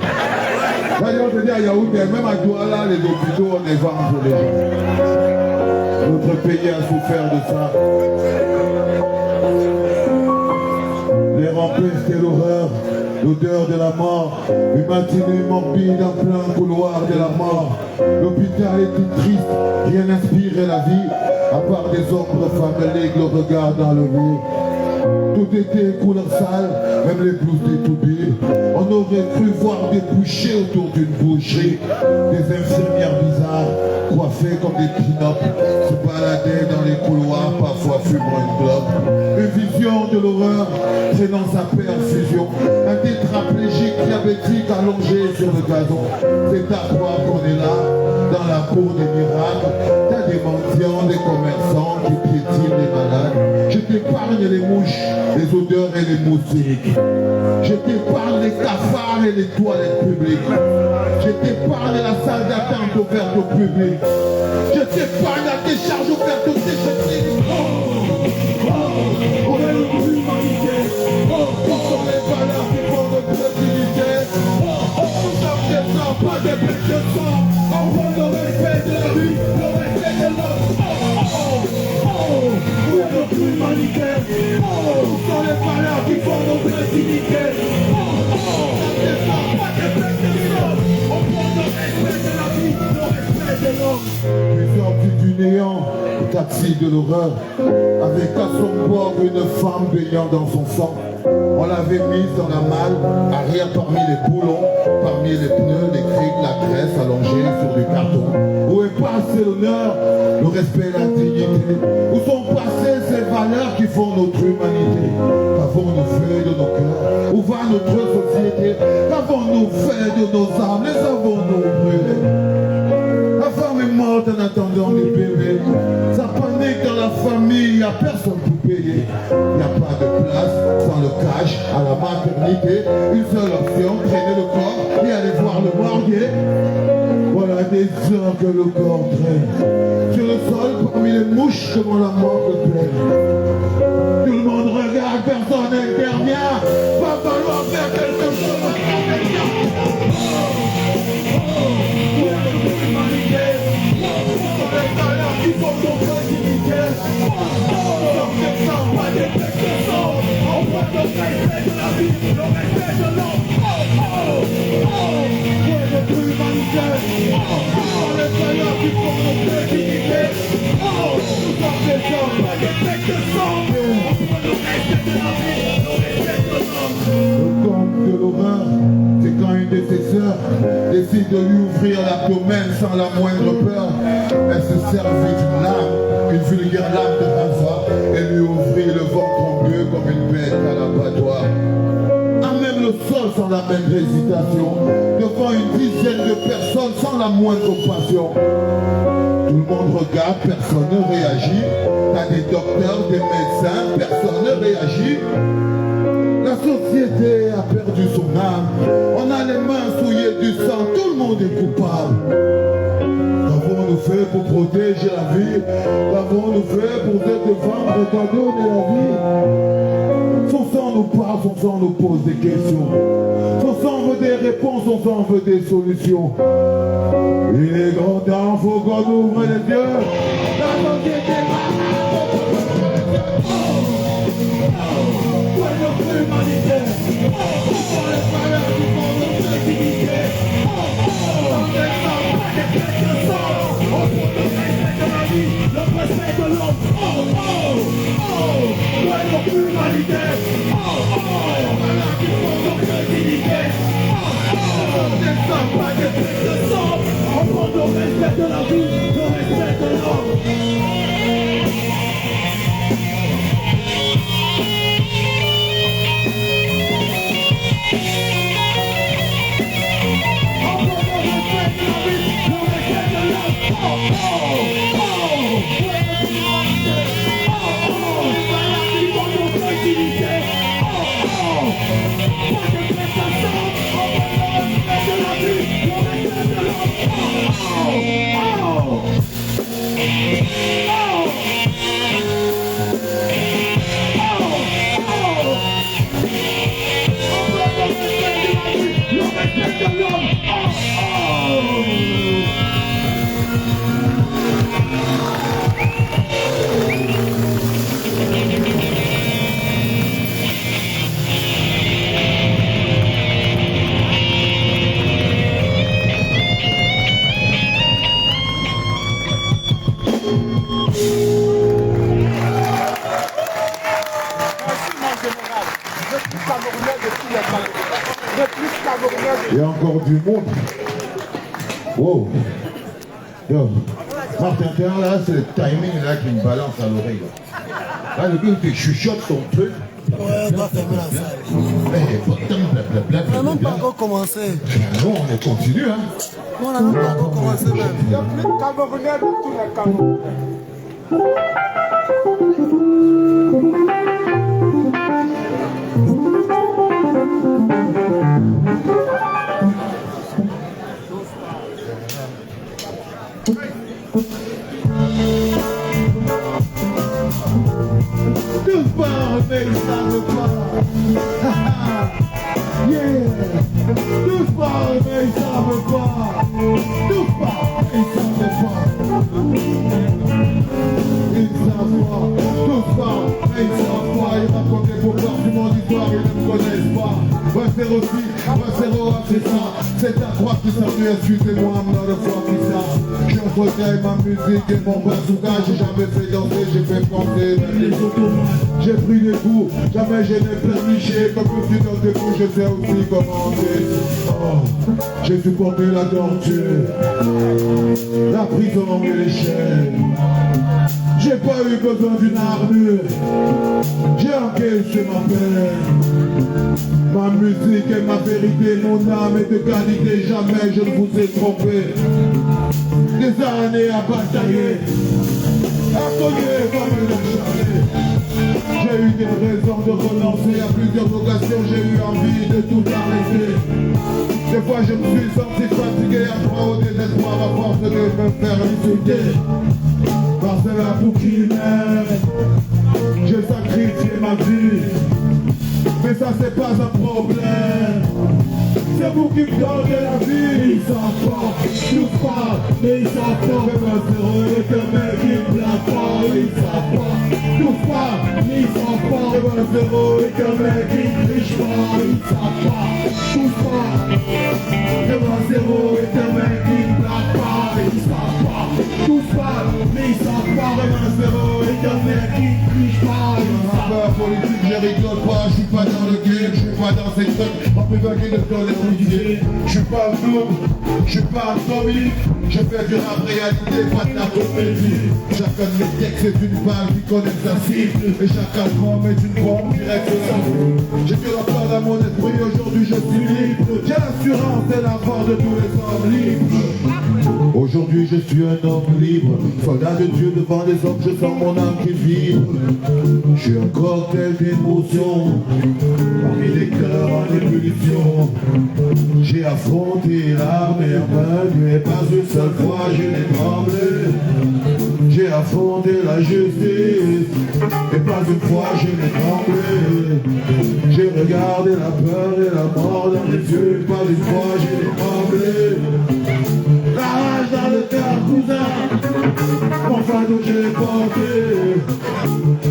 On te dit à Yaoundé, même à Douala, les hôpitaux, on les vend pour les gens. Notre pays a souffert de ça. Les rampes, c'était l'horreur. L'odeur de la mort, une matinée morbide en plein couloir de la mort. L'hôpital était triste, rien n'inspirait la vie, à part des ombres faméliques, le regard dans le vide. Tout était couleur sale, même les blouses des toubis. On aurait cru voir des bouchers autour d'une boucherie. Des infirmières bizarres, coiffées comme des pinocles, se baladaient dans les couloirs, parfois fumant une clope. Une vision de l'horreur, traînant sa perfusion. Un tétraplégique diabétique allongé sur le gazon. C'est à croire qu'on est là, dans la cour des miracles. T'as des mendiants, des commerçants qui piétinent les malades. Je t'épargne les mouches, les odeurs et les moustiques. Je t'épargne les cafards et les toilettes publiques. Je t'épargne la salle d'attente ouverte au public. Je t'épargne la décharge ouverte aux déchetteries. On est l'humanité. Où sont les valeurs qui font notre utilité? Nous sommes des hommes, pas des bêtes de sang. On voit le respect de la vie, le respect de l'homme. Où est notre humanité? Où sont les valeurs qui font notre utilité? Des hommes, pas des bêtes de sang. On voit le respect de la vie, le respect de l'homme. Puis sorti du néant, au taxi de l'horreur, avec à son bord une femme baignant dans son sang. On l'avait mise dans la malle, arrière parmi les boulons, parmi les pneus, les criques, la graisse allongée sur du carton. Où est passé l'honneur, le respect, la dignité? Où sont passées ces valeurs qui font notre humanité? Qu'avons-nous fait de nos cœurs? Où va notre société? Qu'avons-nous fait de nos âmes? Les avons-nous brûlés? La femme est morte en attendant des bébés. Ça panique dans la famille, il n'y a personne pour payer. Il n'y a pas de place sans le cash à la maternité. Une seule option, traîner le corps et aller voir le morguer. Voilà des heures que le corps traîne. Sur le sol, parmi les mouches, devant la mort de plaine. Tout le monde regarde, personne n'intervient. Va falloir faire quelque chose. Le conte de l'horreur, c'est quand une de ses sœurs décide de lui ouvrir l'abdomen sans la moindre peur. Elle se servit d'une lame, une vulgaire lame de rasoir, et lui ouvrit le ventre en bleu comme une bête à l'abattoir. À même le sol sans la même hésitation, devant une dizaine de personnes sans la moindre compassion. Tout le monde regarde, personne ne réagit. T'as des docteurs, des médecins, personne ne réagit. La société a perdu son âme. On a les mains souillées du sang, tout le monde est coupable. Qu'avons-nous fait pour protéger la vie? Qu'avons-nous fait pour cette femme qui t'a donné la vie? Son sang nous parle, son sang nous pose des questions. Son sang veut des réponses, son sang veut des solutions. Il est grand temps, faut qu'on ouvre les yeux. La société va. Où est notre humanité? Où sont les valeurs qui font notre dignité? Sans des hommes, pas des bêtes de sang. On prend le respect de la vie, le respect de l'homme. Où est notre humanité? Les valeurs qui font notre dignité. Sans des hommes, pas Il y a encore du monde. Wow. Yo. Martin Terre, là, c'est le timing là qui me balance à l'oreille. Là, le gars, il te chuchote son truc. Ouais, on va fermer la salle. Blablabla. On n'a même pas encore commencé. Non, on continue, hein. On n'a même pas encore commencé même. Il y a plus de Camerounais de tous les Camerounais. Tous part, mais ils savent pas. Yeah. Tous part, mais ils savent pas. Tous part, mais ils savent pas. Ils savent pas. Tous part, mais ils savent pas. Ils racontent des comportements d'histoire, ils ne me connaissent pas. Ouais, c'est aussi, ouais, c'est Roa, c'est ça. C'est ta croix qui s'ennuie, excusez-moi, I'm not a fucking star. J'entretiens ma musique et mon bazooka. J'ai jamais fait danser, j'ai fait penser, même les automates. J'ai pris des coups, jamais je n'ai pleurniché. Comme tu dans des coups, je sais aussi commenter. Oh, j'ai supporté la torture, la prison et les chaînes. J'ai pas eu besoin d'une armure, j'ai encaissé ma peine. Ma musique est ma vérité, mon âme est de qualité, jamais je ne vous ai trompé. Des années à batailler, à cogner comme une acharnée. J'ai eu des raisons de renoncer à plusieurs occasions, j'ai eu envie de tout arrêter. Des fois je me suis senti fatigué, à croire au désespoir à force de me faire insulter. Parce que là pour qui m'aime, j'ai sacrifié ma vie. Mais ça c'est pas un problème. C'est vous qui me donnez la vie. Ils savent pas, tous parlent, mais ils savent pas. Mais moi c'est heureux que mec qui me plaint pas. Ils savent pas, tous parlent, mais ils savent pas. Mais moi c'est heureux que mec qui me triche pas. Ils savent pas, tous parlent. Mais moi c'est heureux que mec qui me plaint pas. Ils savent pas, tous parlent, mais ils savent pas. Mais moi c'est heureux que mec qui me triche pas. La politique, je rigole pas, je suis pas dans le game, je suis pas dans ces trucs. On peut pas qu'il ne donne l'idée. Je suis pas un noob, je suis pas un comique. Je fais du rap réalité, pas de la comédie. Chacun de mes textes est une balle qui connaît sa cible. Et chaque album est une bombe directe de la foule. J'ai que la peur dans mon esprit, aujourd'hui je suis libre. J'ai l'assurance et la force de tous les hommes libres. Aujourd'hui je suis un homme libre, soldat de Dieu devant les hommes, je sens mon âme qui vibre. Je suis un cocktail d'émotions, parmi les cœurs en ébullition. J'ai affronté l'armée en main, et pas une seule fois je n'ai tremblé. J'ai affronté la justice, et pas une fois je n'ai tremblé. J'ai regardé la peur et la mort dans les yeux, pas une fois je n'ai tremblé. La rage dans le cœur, cousin, mon fardeau je l'ai porté.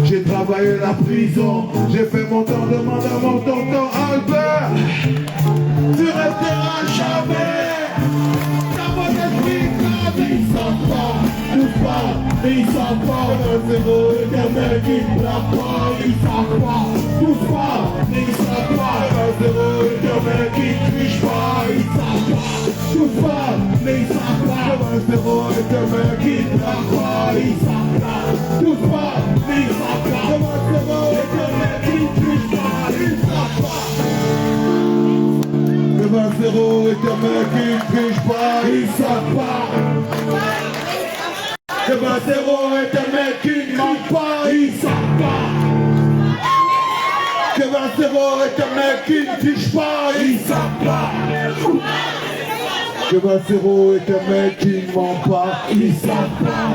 J'ai travaillé la prison, j'ai fait mon temps de mandat, mon tonton Albert. Tu resteras jamais dans mon esprit, mais ils savent pas, tous pas, mais ils savent pas. C'est beau, l'éternel qui ne plaint pas, ils savent pas, tous pas, mais ils savent pas. C'est beau, l'éternel qui ne triche pas, ils savent pas, tous pas, mais ils savent pas. C'est beau, l'éternel qui ne plaint pas, ils savent pas, tous pas, mais ils savent pas. C'est beau, l'éternel qui ne triche pas, ils savent pas. Le 20-0 est un mec qui ne triche pas, ils savent pas. Le 20-0 est un mec qui ne ment pas, ils savent pas. Le 20-0 est un mec qui ne triche pas, ils savent pas. Le 20-0 est un mec qui ne ment pas, ils savent pas.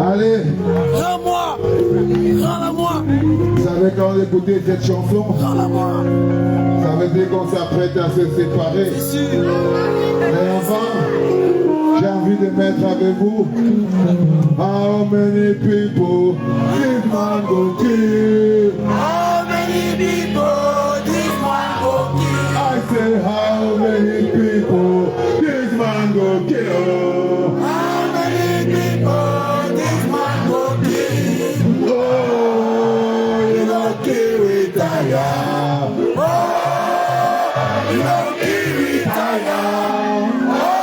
Allez. Rends-moi. Rends-la-moi. Vous savez, quand on écoutait cette chanson, Rends-la-moi. ça veut dire qu'on s'apprête à se séparer. Mais enfin, j'ai envie de mettre avec vous. How many people this man go kill? How many people this man go kill? I say, how many people this man go kill? How many people this man go kill? Oh, you don't kill with Aya. Oh, you don't kill with Aya. Oh,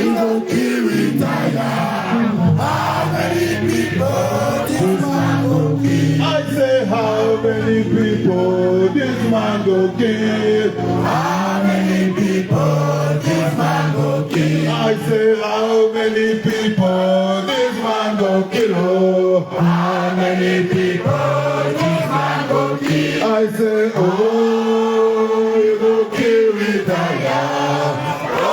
you don't kill with Aya. How many people this man go kill? I say, how many people this man go kill? How many people this man go kill? I say, how many people this man go kill? Oh, How many people this man go kill? I say, oh, you go kill with Aya. Oh,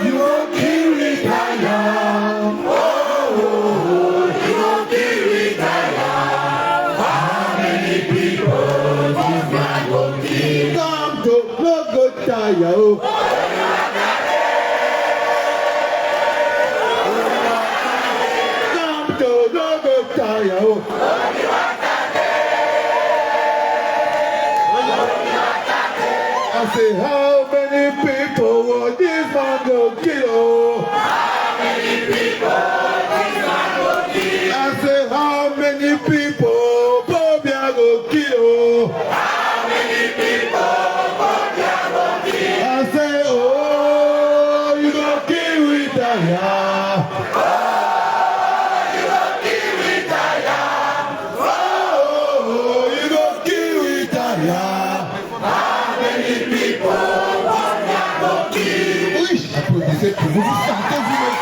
you don't kill with Aya. Oh, you don't kill with Aya. How many people this man go kill? Come to no good Aya. Oh. Come to no good Aya. Oh. I say, how many people will this man go kill? Oh? How many people this man go kill? I say, how many people Bobia go kill? Oh? How many people go kill? I say, oh, you go kill with Aya. Oh, you don't kill with Aya. Oh, you go kill with Aya. How many people go kill? Oui, applaudissez pour vous. Chantez vous-même.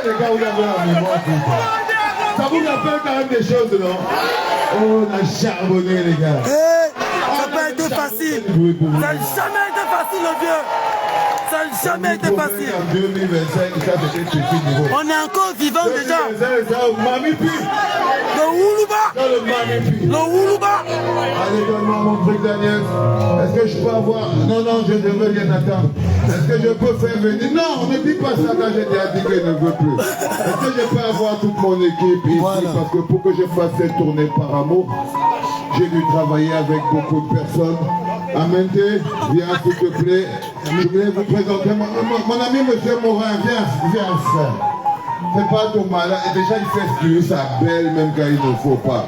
Les gars, vous avez la mémoire. Ça vous rappelle quand même des choses, non? Oh, on a charbonné, les gars. Ça n'a pas été facile. Ça n'a jamais été facile, le vieux. Ça n'a jamais été facile. En 2025, ça c'était petit niveau. On est encore vivant déjà. Mami Pi. Le Woulouba. Dans le Mami Pi. Le Woulouba. Allez, donne-moi mon truc, Daniel. Est-ce que je peux avoir... Non, non, je ne veux rien attendre. Est-ce que je peux faire venir... Non, ne dis pas ça quand j'ai déjà dit que je ne veux plus. Est-ce que je peux avoir toute mon équipe ici? Parce que pour que je fasse cette tournée par amour, j'ai dû travailler avec beaucoup de personnes. Amente, viens s'il te plaît. Je voulais vous présenter mon ami Monsieur Morin. Viens, viens frère. Fais pas ton malade. Et déjà, il fait ce sa belle même quand il ne faut pas.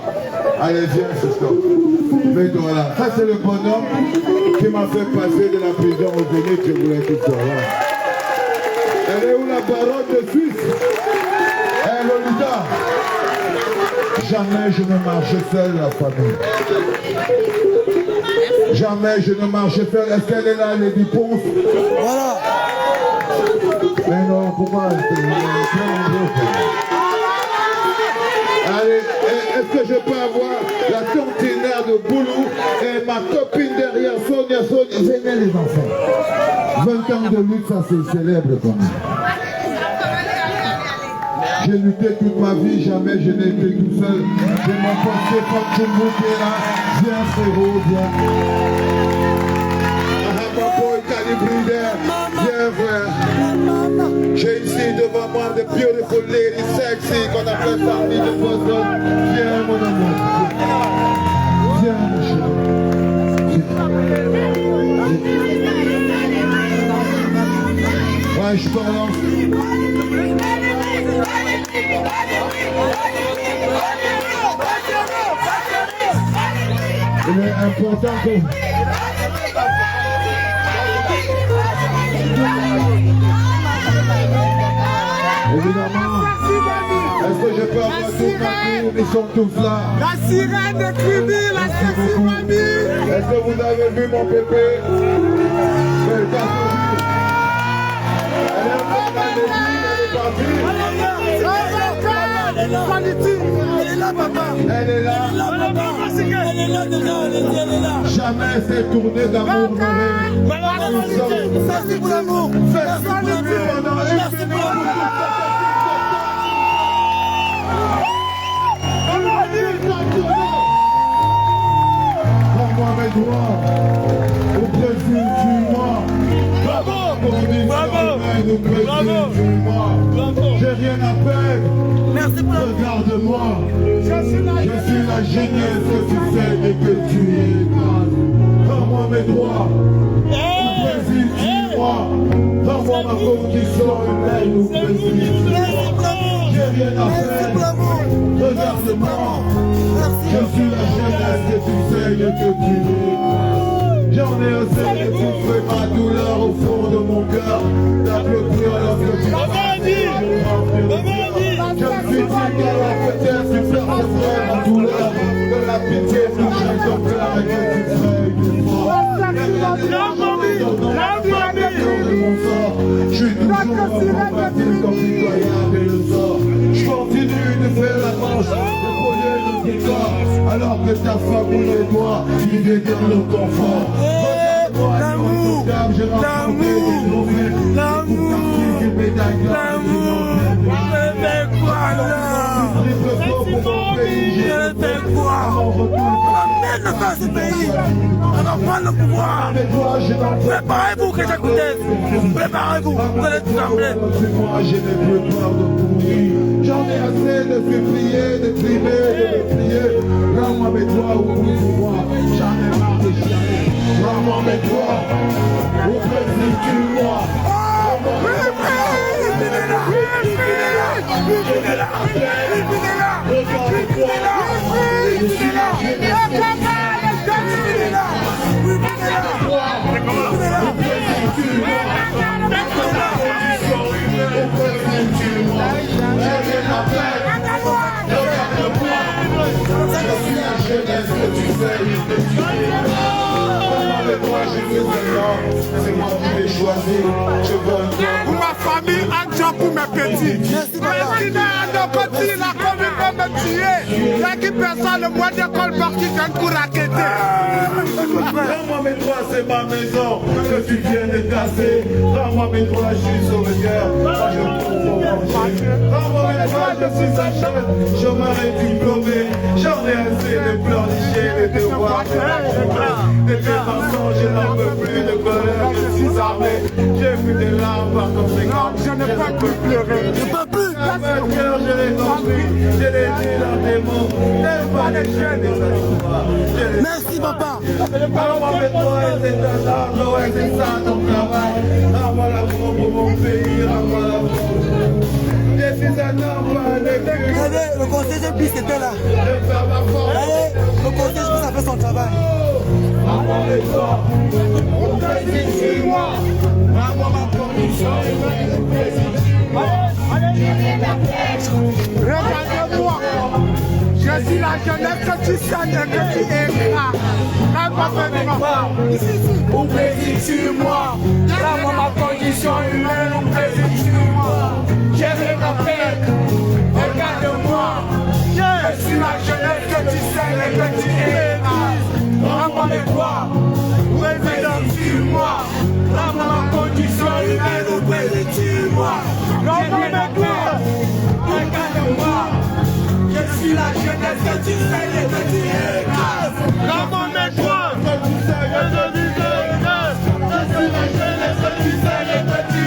Allez, viens, sister. Mets-toi là. Ça, c'est le bonhomme qui m'a fait passer de la prison au Zénith. Je voulais tout ça là. Elle est où la baronne de Suisse? Eh, Lolita. Jamais je ne marche seul, la famille. Jamais je ne marche seul. Est-ce qu'elle est là, Lady Ponce? Voilà. Mais non, pourquoi? Allez, est-ce que je peux avoir la tontinaire de Boulou et ma copine derrière, Sonia? Venez les enfants. 20 ans de lutte, ça c'est célèbre quand même. J'ai lutté toute ma vie, jamais je n'ai été tout seul. J'ai mon pote Stéphane Chumbo qui est là. Viens frérot, viens. Viens frère. J'ai ici devant moi de beautiful lady sexy qu'on appelle Sandy de Boston. Viens mon amour. Viens mon chéri. Ouais, je parle. Il est important que... Évidemment, est-ce que je peux avoir tout ma cour? Ils sont tous là. La sirène de Tribu, la sexy mamie. Est-ce que vous avez vu mon pépé? Elle est partie. Elle est là, papa. Elle est là. Elle est là, papa. Elle est Jamais s'est tourné d'amour Merci pour l'amour. Merci pour l'amour. Merci pour l'amour. Rends-moi mes doigts au Brésil, tue-moi. Bravo. J'ai rien à perdre. Merci pour l'amour. Regarde-moi. Je suis la jeunesse que tu sais et que tu écrases. Rends-moi mes droits. Au Brésil, tue-moi. Rends-moi ma condition humaine au Brésil. J'ai rien à perdre. Regarde-moi. Je suis la jeunesse que tu sais et que tu écrases. J'en ai assez d'étouffer ma douleur au fond de mon cœur. D'applaudir lorsque tu m'as dit. Je me suis dit qu'alors peut-être tu percerais ma douleur. De la pitié toucherait ton cœur et que tu serais une fois. Je suis toujours compatible comme pitoyable et le sort. Je continue de faire la manche, de poser le décor. Alors que ta femme ou les doigts, tu dégaines le confort. L'amour, j'ai remporté des trophées. l'amour, je fais quoi là? Je fais quoi? Emmène le ce pays. On va prendre le pouvoir. Préparez-vous que j'écoutez. Préparez-vous. Vous allez trembler. Moi, je n'ai plus peur de mourir. J'en ai assez de supplier, de crimer, de me plier. Rends-moi mes doigts au bout du mois. J'en ai marre de chialer. Rends-moi mes doigts au Brésil, tue-moi. C'est moi qui l'ai choisi. Je veux Pour ma famille, un job pour mes petits. Merci nos petits, la commune va me tuer. Là qui personne le mois d'école parti vient pour raqueter. Rends-moi mes droits, c'est ma maison que tu viens de casser. Rends-moi mes droits, je suis sauveteur. Moi je cours pour manger. Rends-moi mes droits, je suis sachette. Je m'arrête diplômé. J'en ai assez de pleurnicher, de devoirs. De tes mensonges, je n'en peux plus de colère. Je suis armé. J'ai vu des larmes par conséquent. Je ne peux plus pleurer. Je ne peux plus. Mon cœur, je l'ai compris. Je l'ai dit dans tes mots. N'aime pas les jeunes des histoires. Merci papa. Rends-moi mes droits et c'est un argent, ouais, c'est ça ton travail. Rends-moi l'amour pour mon pays, rends-moi l'amour. Je suis un homme, pas un écu. Allez, le conseiller de piste était là. Je fais ma force. Allez, le conseiller de piste a fait son travail. Rends-moi mes droits. Mon Brésil, suis-moi. Rends-moi ma condition humaine, mon Brésil. Regardez-moi. Je suis la jeunesse que tu saignes et que tu écrases. Au Brésil, suis-moi. Rends-moi ma condition humaine, au Brésil, suis-moi. J'ai rien à faire. Regarde-moi. Je suis la jeunesse que tu saignes et que tu écrases. Rends-moi mes droits. Brésil, suis-moi. Rends-moi ma condition humaine, au Brésil, suis-moi. Rends-moi mes droits. Regarde-moi. Je suis la jeunesse que tu saignes et que tu écrases. Rends-moi mes droits. Je suis la jeunesse que tu saignes et que tu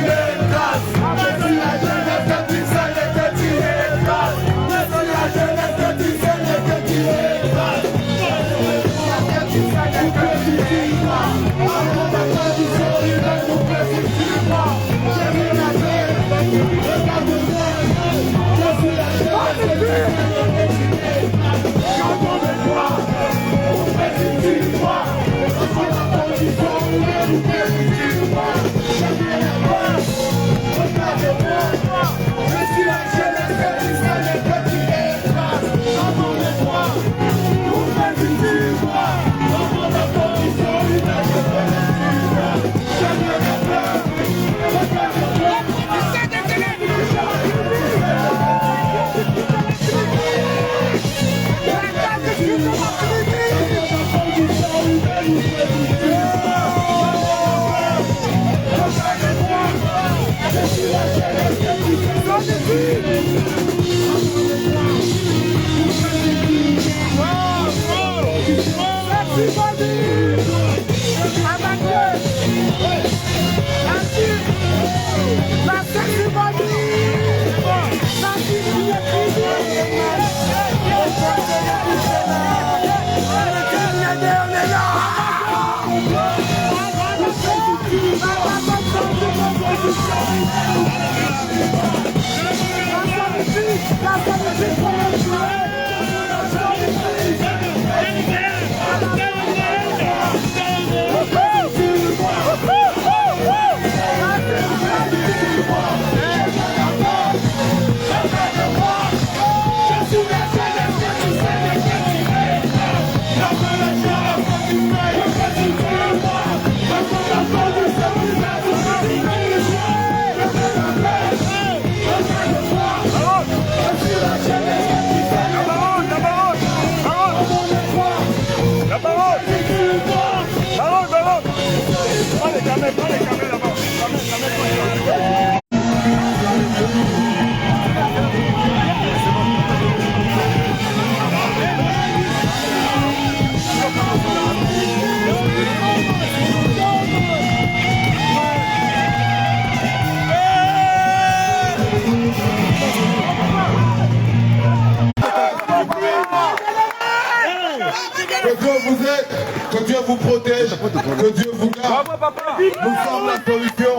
Nous sommes la solution.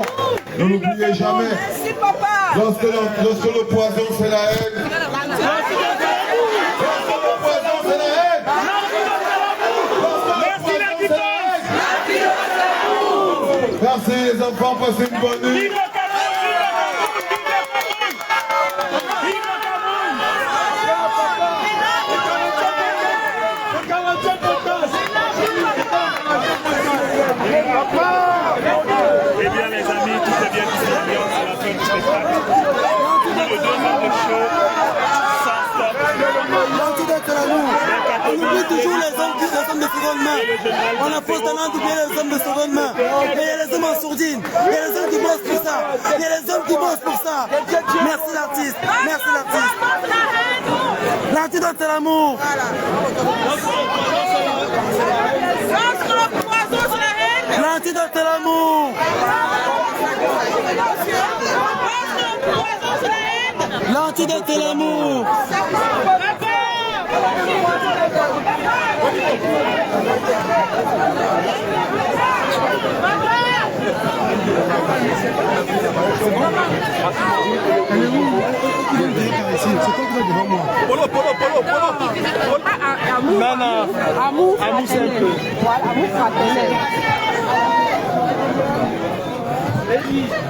Ne l'oubliez jamais. Merci, papa. Lorsque le poison fait la haine. Merci les enfants, passez une bonne nuit. Eh bien les amis, tout est bien ici, l'ambiance à la fin du spectacle. Pour le 2 heures de show, sans stop. L'antidote de l'amour. On oublie toujours les hommes de seconde main. On a fausse talent d'oublier les hommes de seconde main. Mais il y a les hommes en sourdine. Il y a les hommes qui bossent pour ça. Il y a les hommes qui bossent pour ça. Merci l'artiste. Merci l'artiste. L'antidote de l'amour. L'antidote de l'amour. L'antidote de l'amour. Amour fraternel. Voilà, amour fraternel.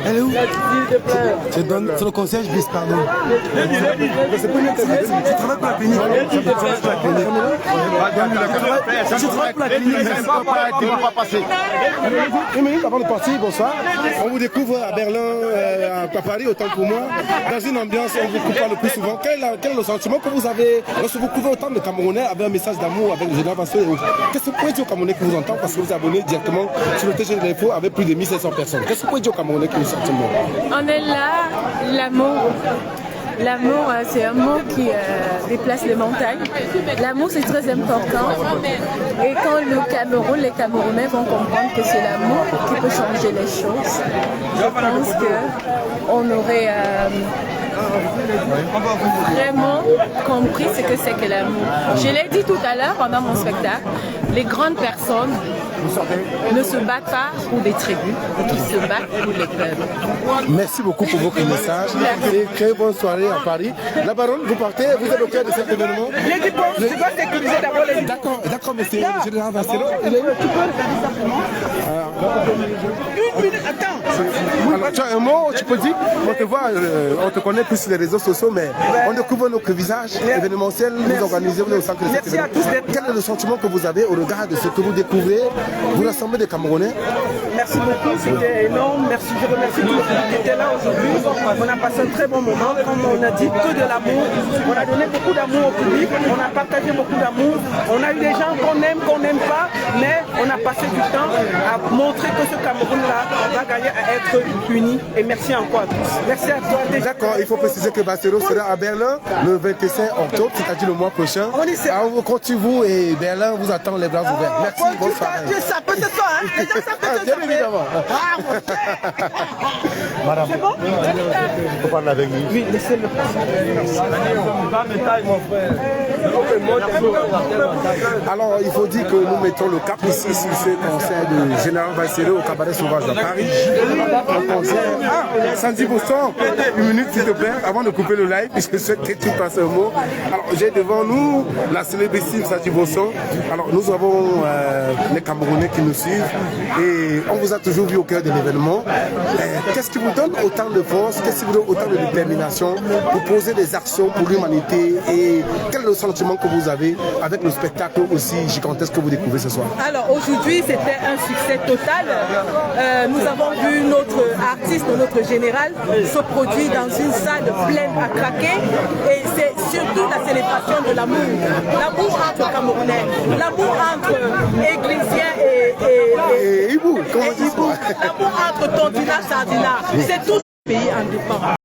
Elle est où? C'est le concierge bis, pardon. C'est pour tu travailles pour la clinique. Tu travailles pour la clinique. Tu travailles pour la clinique. Tu ne vas pas passer. Une minute avant de partir, bonsoir. On vous découvre à Berlin, à Paris, autant pour moi. Dans une ambiance, on vous coupe le plus souvent. Quel est le sentiment que vous avez lorsque vous couvrez autant de Camerounais avec un message d'amour avec le général Vasseur et autres? Qu'est-ce que vous pouvez dire aux Camerounais qui vous entendent parce que vous abonnez directement sur le TG de l'info avec plus de 1500 personnes? Qu'est-ce que vous pouvez dire aux Camerounais qui vous sentent? On est là, l'amour. L'amour, c'est un mot qui déplace les montagnes. L'amour, c'est très important. Et quand le Cameroun, les Camerounais vont comprendre que c'est l'amour qui peut changer les choses, je pense qu'on aurait vraiment compris ce que c'est que l'amour. Je l'ai dit tout à l'heure pendant mon spectacle, les grandes personnes ne se battent pas pour des tribunes, ils se battent pour les clubs. Merci beaucoup pour votre message et très bonne soirée à Paris. La baronne, vous partez, vous êtes au cœur de cet événement. Les dépôts, tu dois sécuriser d'abord les D'accord, mais c'est le général Vasseur. Il est où? Tu peux une minute, attends. Alors, tu as un mot, tu peux dire? On te voit, on te connaît plus sur les réseaux sociaux, mais on découvre notre visage événementiel, vous organisez, vous êtes au centre de cet événement. Quel est le sentiment que vous avez au regard de ce que vous découvrez? Vous rassemblez des Camerounais? Merci beaucoup, c'était énorme. Merci, je remercie tous ceux qui étaient là aujourd'hui. On a passé un très bon moment, comme on a dit, que de l'amour. On a donné beaucoup d'amour au public, on a partagé beaucoup d'amour. On a eu des gens qu'on aime, qu'on n'aime pas, mais on a passé du temps à montrer que ce Cameroun-là va gagner à être uni. Et merci encore à tous. Merci à toi. D'accord, il faut préciser que Bassero sera à Berlin le 25 octobre, c'est-à-dire le mois prochain. Alors, quand vous et Berlin vous attend les bras ouverts. Merci, bonne soirée. Ça peut se faire, hein? Les gens, ça peut se Bien évidemment. Ah, mon cher. Madame, C'est bon? il faut parler avec lui. Oui, laissez-le passer. Alors, il faut dire que nous mettons le cap ici sur ce concert de Général Vassero au Cabaret Sauvage à Paris. Un concert. Ah, Sandy Boston, une minute s'il te plaît, avant de couper le live, puisque je souhaite que tu passes un mot. Alors, j'ai devant nous la célébrissime Sandy Boston. Alors, nous avons les Camerounais qui nous suivent et on vous a toujours vu au cœur de l'événement. Qu'est-ce qui vous donne autant de force, qu'est-ce qui vous donne autant de détermination pour poser des actions pour l'humanité et quel est le sentiment que vous avez avec le spectacle aussi gigantesque que vous découvrez ce soir? Alors aujourd'hui c'était un succès total. Nous avons vu notre artiste, notre général se produire dans une salle pleine à craquer et c'est surtout la célébration de l'amour. L'amour entre Camerounais, l'amour entre Églisiens et Ibou, comment l'amour entre Tontina et Sardina. C'est tout le pays indépendant.